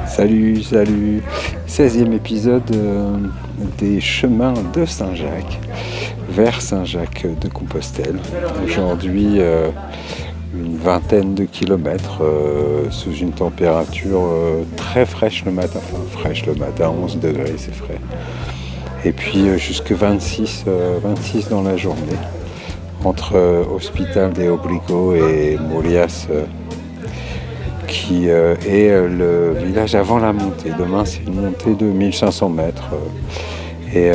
Salut, salut. 16e épisode des chemins de Saint-Jacques, vers Saint-Jacques-de-Compostelle. Aujourd'hui, une vingtaine de kilomètres sous une température très fraîche le matin, enfin fraîche le matin, 11 degrés, c'est frais. Et puis jusque 26 dans la journée, entre Hospital de Obrigo et Molias, qui est le village avant la montée. Demain, c'est une montée de 1500 mètres. Et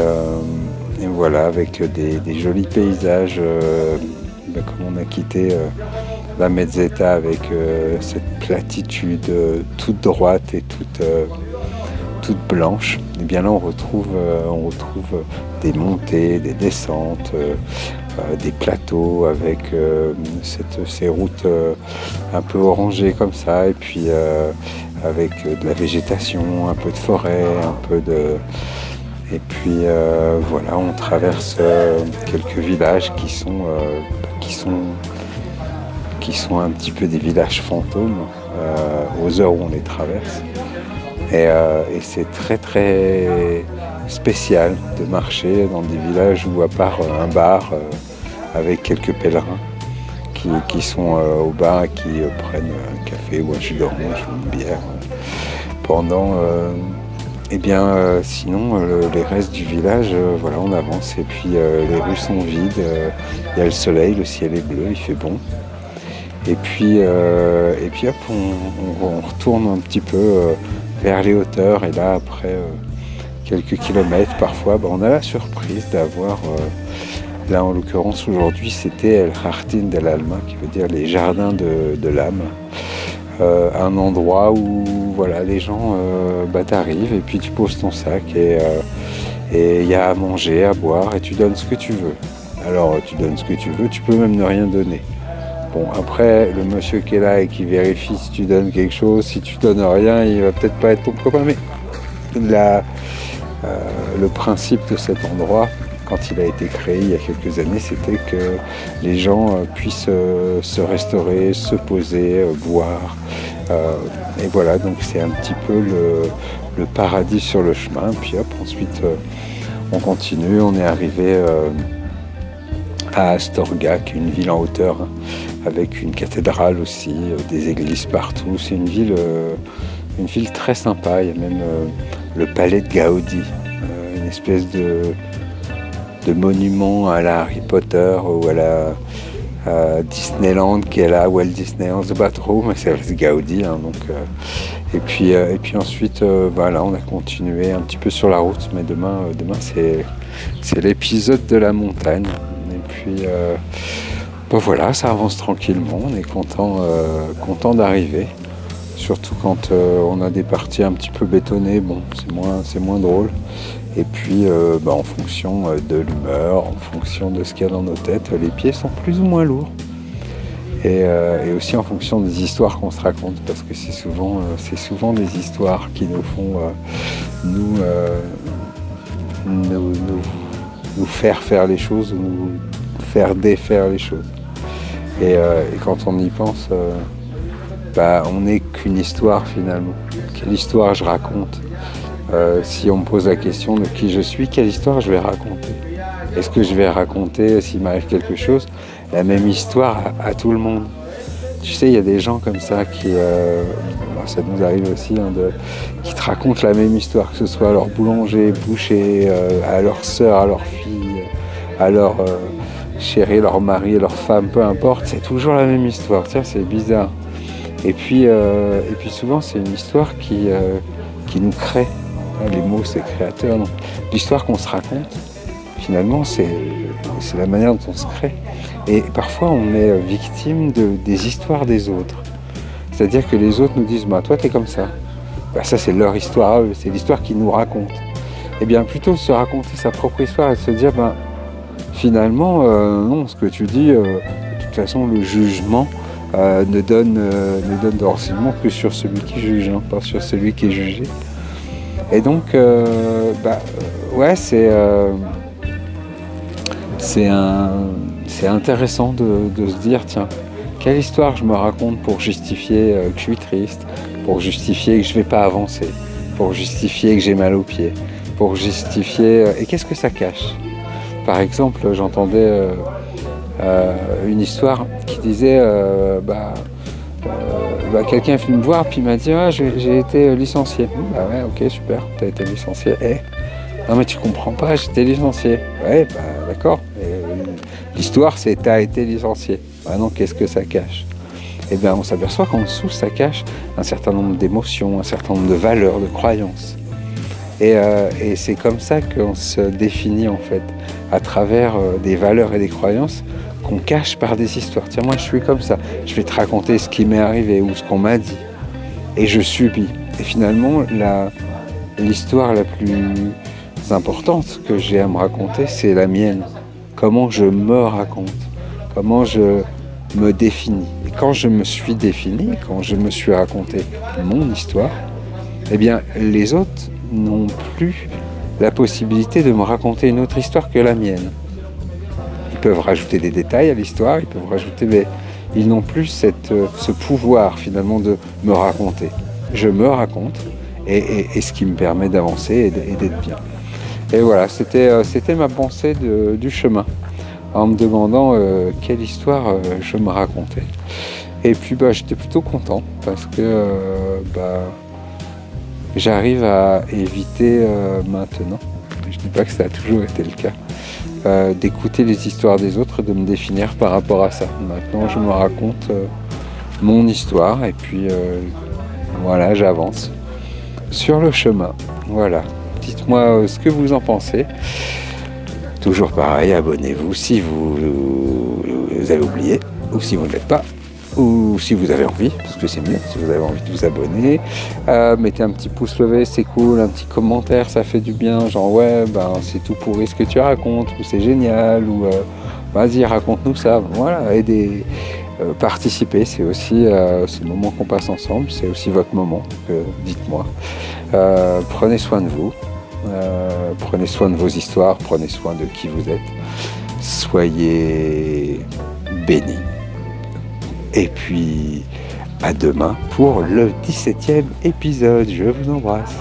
voilà, avec des jolis paysages, comme on a quitté la Mezzetta avec cette platitude toute droite et toute blanche. Et bien là, on retrouve des montées, des descentes, des plateaux avec ces routes un peu orangées comme ça, et puis avec de la végétation, un peu de forêt, et puis voilà, on traverse quelques villages qui sont un petit peu des villages fantômes aux heures où on les traverse. Et c'est très très spécial de marcher dans des villages où, à part un bar avec quelques pèlerins qui sont au bar et qui prennent un café ou un jus d'orange ou une bière pendant, sinon les restes du village, voilà, on avance, et puis les rues sont vides, il y a le soleil, le ciel est bleu, il fait bon. Et puis hop, on retourne un petit peu vers les hauteurs, et là, après quelques kilomètres parfois, on a la surprise d'avoir, là en l'occurrence aujourd'hui, c'était El Jardín del Alma, qui veut dire les jardins de l'âme, un endroit où voilà, les gens t'arrivent, et puis tu poses ton sac, et il y a à manger, à boire, et tu donnes ce que tu veux. Alors tu donnes ce que tu veux, tu peux même ne rien donner. Bon, après, le monsieur qui est là et qui vérifie si tu donnes quelque chose, si tu donnes rien, il va peut-être pas être ton copain, mais le principe de cet endroit, quand il a été créé il y a quelques années, c'était que les gens puissent se restaurer, se poser, boire. Et voilà, donc c'est un petit peu le paradis sur le chemin. Puis hop, ensuite, on continue, on est arrivé à Astorga, qui est une ville en hauteur, avec une cathédrale aussi, des églises partout. C'est une ville très sympa. Il y a même le palais de Gaudi, une espèce de monument à la Harry Potter ou à la Disneyland, qui est là, Walt Disney, on se bat trop, mais c'est Gaudi, hein, donc, et puis ensuite, voilà, on a continué un petit peu sur la route, mais demain c'est l'épisode de la montagne. Et puis voilà, ça avance tranquillement, on est content d'arriver, surtout quand on a des parties un petit peu bétonnées. Bon, c'est moins drôle. Et puis en fonction de l'humeur, en fonction de ce qu'il y a dans nos têtes, les pieds sont plus ou moins lourds. Et aussi en fonction des histoires qu'on se raconte, parce que c'est souvent des histoires qui nous font nous faire les choses, ou nous faire défaire les choses. Et quand on y pense, on n'est qu'une histoire finalement. Quelle histoire je raconte? Si on me pose la question de qui je suis, quelle histoire je vais raconter? Est-ce que je vais raconter, s'il m'arrive quelque chose, la même histoire à tout le monde? Tu sais, il y a des gens comme ça qui, ça nous arrive aussi, qui te racontent la même histoire, que ce soit à leur boulanger, boucher, à leur sœur, à leur fille, à leur chérie, leur mari, leur femme, peu importe, c'est toujours la même histoire. Tiens, c'est bizarre. Et puis souvent, c'est une histoire qui nous crée. Les mots, c'est créateur. Donc, l'histoire qu'on se raconte, finalement, c'est la manière dont on se crée. Et parfois, on est victime des histoires des autres. C'est-à-dire que les autres nous disent, toi, t'es comme ça. Ça, c'est leur histoire à eux, c'est l'histoire qu'ils nous racontent. Et bien, plutôt se raconter sa propre histoire et se dire, finalement, non, ce que tu dis, de toute façon, le jugement ne donne de renseignements que sur celui qui juge, pas sur celui qui est jugé. Et donc, ouais, c'est intéressant de se dire, tiens, Quelle histoire je me raconte pour justifier que je suis triste, pour justifier que je ne vais pas avancer, pour justifier que j'ai mal aux pieds, pour justifier... et qu'est-ce que ça cache? Par exemple, j'entendais une histoire qui disait quelqu'un est venu me voir puis il m'a dit j'ai été licencié. Bah ouais, ok, super, t'as été licencié. Non mais tu comprends pas, j'étais licencié. Ouais, bah d'accord. L'histoire c'est t'as été licencié. Ah non, qu'est-ce que ça cache? Eh bien on s'aperçoit qu'en dessous ça cache un certain nombre d'émotions, un certain nombre de valeurs, de croyances. Et c'est comme ça qu'on se définit en fait, à travers des valeurs et des croyances qu'on cache par des histoires. Tiens, moi je suis comme ça, je vais te raconter ce qui m'est arrivé ou ce qu'on m'a dit. Et je subis. Et finalement, l'histoire la plus importante que j'ai à me raconter, c'est la mienne. Comment je me raconte, comment je me définis. Et quand je me suis défini, quand je me suis raconté mon histoire, eh bien les autres n'ont plus la possibilité de me raconter une autre histoire que la mienne. Ils peuvent rajouter des détails à l'histoire, ils peuvent rajouter, mais ils n'ont plus ce pouvoir finalement de me raconter. Je me raconte et ce qui me permet d'avancer et d'être bien. Et voilà, c'était ma pensée du chemin, en me demandant quelle histoire je me racontais. Et puis j'étais plutôt content parce que j'arrive à éviter maintenant, je ne dis pas que ça a toujours été le cas, d'écouter les histoires des autres, de me définir par rapport à ça. Maintenant, je me raconte mon histoire et puis voilà, j'avance sur le chemin. Voilà, dites-moi ce que vous en pensez. Toujours pareil, abonnez-vous si vous avez oublié ou si vous ne l'êtes pas. Ou si vous avez envie, parce que c'est mieux, si vous avez envie de vous abonner, mettez un petit pouce levé, c'est cool, un petit commentaire, ça fait du bien, genre ouais, c'est tout pourri ce que tu racontes, ou c'est génial, ou vas-y, raconte-nous ça, voilà, aidez, participez, c'est aussi ce moment qu'on passe ensemble, c'est aussi votre moment, dites-moi. Prenez soin de vous, prenez soin de vos histoires, prenez soin de qui vous êtes, soyez bénis. Et puis, à demain pour le 17e épisode. Je vous embrasse.